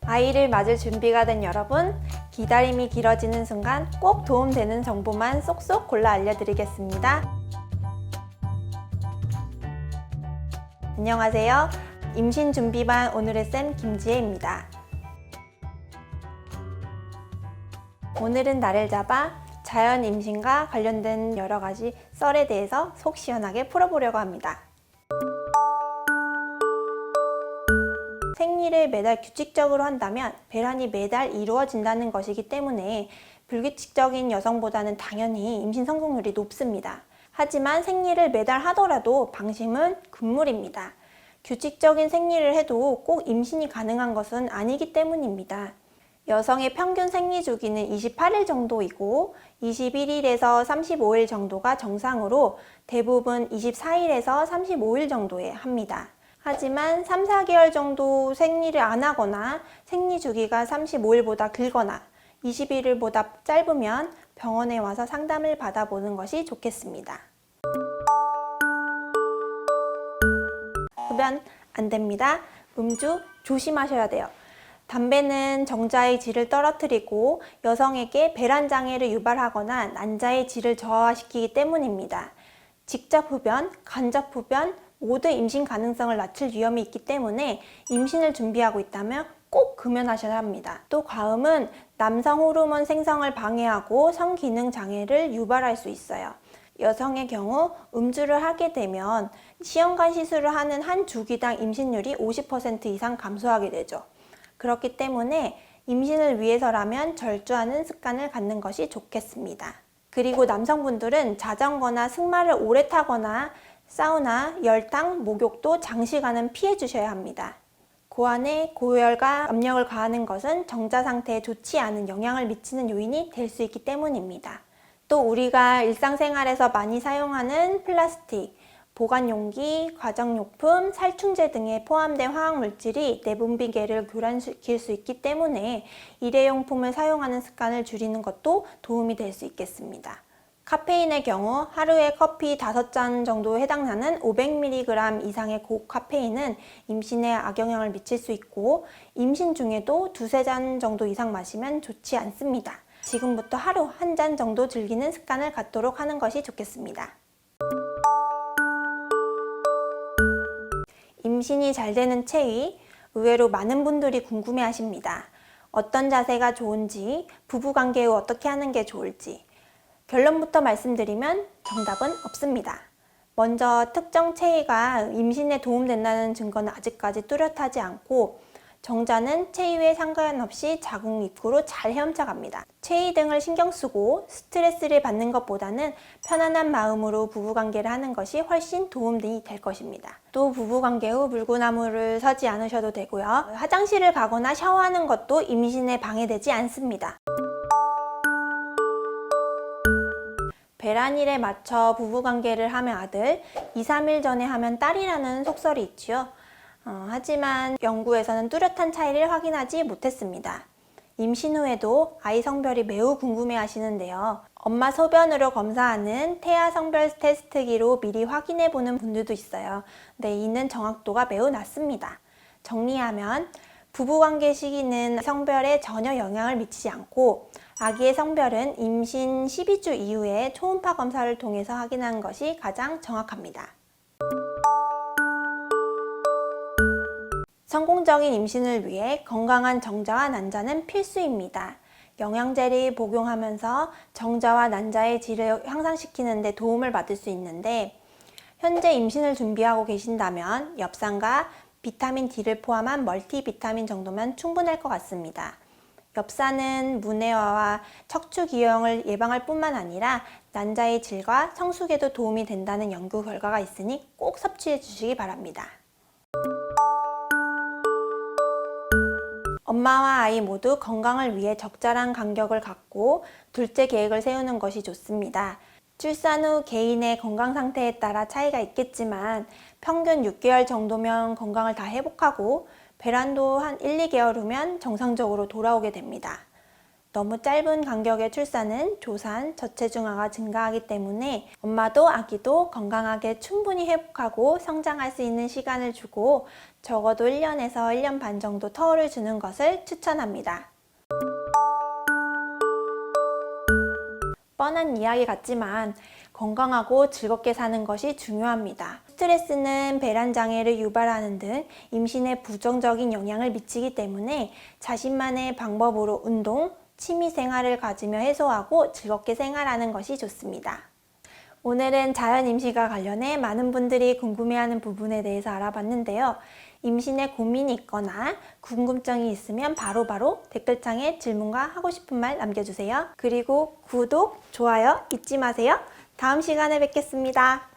아이를 맞을 준비가 된 여러분, 기다림이 길어지는 순간 꼭 도움되는 정보만 쏙쏙 골라 알려드리겠습니다. 안녕하세요. 임신 준비반 오늘의 쌤 김지혜입니다. 오늘은 날을 잡아 자연 임신과 관련된 여러 가지 썰에 대해서 속 시원하게 풀어보려고 합니다. 생리를 매달 규칙적으로 한다면 배란이 매달 이루어진다는 것이기 때문에 불규칙적인 여성보다는 당연히 임신 성공률이 높습니다. 하지만 생리를 매달 하더라도 방심은 금물입니다. 규칙적인 생리를 해도 꼭 임신이 가능한 것은 아니기 때문입니다. 여성의 평균 생리 주기는 28일 정도이고 21일에서 35일 정도가 정상으로 대부분 24일에서 35일 정도에 합니다. 하지만 3, 4개월 정도 생리를 안 하거나 생리 주기가 35일보다 길거나 21일보다 짧으면 병원에 와서 상담을 받아보는 것이 좋겠습니다. 흡연 안 됩니다. 음주 조심하셔야 돼요. 담배는 정자의 질을 떨어뜨리고 여성에게 배란 장애를 유발하거나 난자의 질을 저하시키기 때문입니다. 직접 흡연, 간접 흡연 모두 임신 가능성을 낮출 위험이 있기 때문에 임신을 준비하고 있다면 꼭 금연하셔야 합니다. 또 과음은 남성 호르몬 생성을 방해하고 성기능 장애를 유발할 수 있어요. 여성의 경우 음주를 하게 되면 시험관 시술을 하는 한 주기당 임신율이 50% 이상 감소하게 되죠. 그렇기 때문에 임신을 위해서라면 절주하는 습관을 갖는 것이 좋겠습니다. 그리고 남성분들은 자전거나 승마를 오래 타거나 사우나, 열탕, 목욕도 장시간은 피해 주셔야 합니다. 고환에 고열과 압력을 가하는 것은 정자 상태에 좋지 않은 영향을 미치는 요인이 될 수 있기 때문입니다. 또 우리가 일상생활에서 많이 사용하는 플라스틱, 보관용기, 가정용품, 살충제 등에 포함된 화학물질이 내분비계를 교란시킬 수 있기 때문에 일회용품을 사용하는 습관을 줄이는 것도 도움이 될 수 있겠습니다. 카페인의 경우 하루에 커피 5잔 정도 해당하는 500mg 이상의 고카페인은 임신에 악영향을 미칠 수 있고 임신 중에도 2-3잔 정도 이상 마시면 좋지 않습니다. 지금부터 하루 1잔 정도 즐기는 습관을 갖도록 하는 것이 좋겠습니다. 임신이 잘 되는 체위, 의외로 많은 분들이 궁금해 하십니다. 어떤 자세가 좋은지, 부부관계 후 어떻게 하는 게 좋을지. 결론부터 말씀드리면 정답은 없습니다. 먼저 특정 체위가 임신에 도움된다는 증거는 아직까지 뚜렷하지 않고 정자는 체위에 상관없이 자궁 입구로 잘 헤엄쳐갑니다. 체위 등을 신경 쓰고 스트레스를 받는 것보다는 편안한 마음으로 부부관계를 하는 것이 훨씬 도움이 될 것입니다. 또 부부관계 후 물구나무를 서지 않으셔도 되고요. 화장실을 가거나 샤워하는 것도 임신에 방해되지 않습니다. 배란일에 맞춰 부부관계를 하면 아들, 2-3일 전에 하면 딸이라는 속설이 있지요. 하지만 연구에서는 뚜렷한 차이를 확인하지 못했습니다. 임신 후에도 아이 성별이 매우 궁금해 하시는데요. 엄마 소변으로 검사하는 태아 성별 테스트기로 미리 확인해 보는 분들도 있어요. 근데 이는 정확도가 매우 낮습니다. 정리하면 부부관계 시기는 성별에 전혀 영향을 미치지 않고 아기의 성별은 임신 12주 이후에 초음파 검사를 통해서 확인하는 것이 가장 정확합니다. 성공적인 임신을 위해 건강한 정자와 난자는 필수입니다. 영양제를 복용하면서 정자와 난자의 질을 향상시키는 데 도움을 받을 수 있는데 현재 임신을 준비하고 계신다면 엽산과 비타민 D를 포함한 멀티비타민 정도면 충분할 것 같습니다. 엽산은 문해화와 척추 기형을 예방할 뿐만 아니라 난자의 질과 성숙에도 도움이 된다는 연구 결과가 있으니 꼭 섭취해 주시기 바랍니다. 엄마와 아이 모두 건강을 위해 적절한 간격을 갖고 둘째 계획을 세우는 것이 좋습니다. 출산 후 개인의 건강 상태에 따라 차이가 있겠지만 평균 6개월 정도면 건강을 다 회복하고 배란도 한 1-2개월 후면 정상적으로 돌아오게 됩니다. 너무 짧은 간격의 출산은 조산, 저체중아가 증가하기 때문에 엄마도 아기도 건강하게 충분히 회복하고 성장할 수 있는 시간을 주고 적어도 1년에서 1년 반 정도 터울을 주는 것을 추천합니다. 뻔한 이야기 같지만 건강하고 즐겁게 사는 것이 중요합니다. 스트레스는 배란장애를 유발하는 등 임신에 부정적인 영향을 미치기 때문에 자신만의 방법으로 운동, 취미생활을 가지며 해소하고 즐겁게 생활하는 것이 좋습니다. 오늘은 자연임신과 관련해 많은 분들이 궁금해하는 부분에 대해서 알아봤는데요. 임신에 고민이 있거나 궁금증이 있으면 바로바로 댓글창에 질문과 하고 싶은 말 남겨주세요. 그리고 구독, 좋아요 잊지 마세요. 다음 시간에 뵙겠습니다.